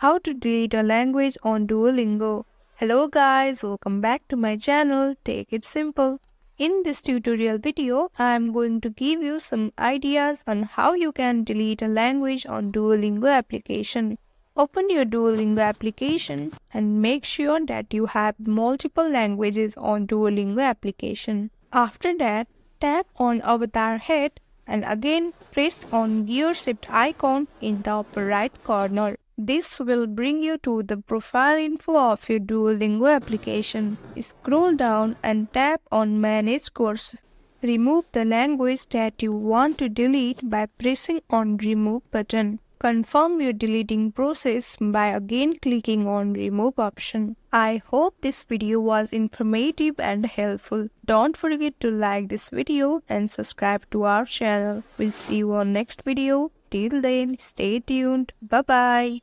How to delete a language on Duolingo. Hello guys, welcome back to my channel. Take it simple. In this tutorial video, I am going to give you some ideas on how you can delete a language on Duolingo application. Open your Duolingo application and make sure that you have multiple languages on Duolingo application. After that, tap on avatar head and again press on gear shift icon in the upper right corner. This will bring you to the profile info of your Duolingo application. Scroll down and tap on Manage Course. Remove the language that you want to delete by pressing on Remove button. Confirm your deleting process by again clicking on Remove option. I hope this video was informative and helpful. Don't forget to like this video and subscribe to our channel. We'll see you on next video. Till then, stay tuned. Bye bye.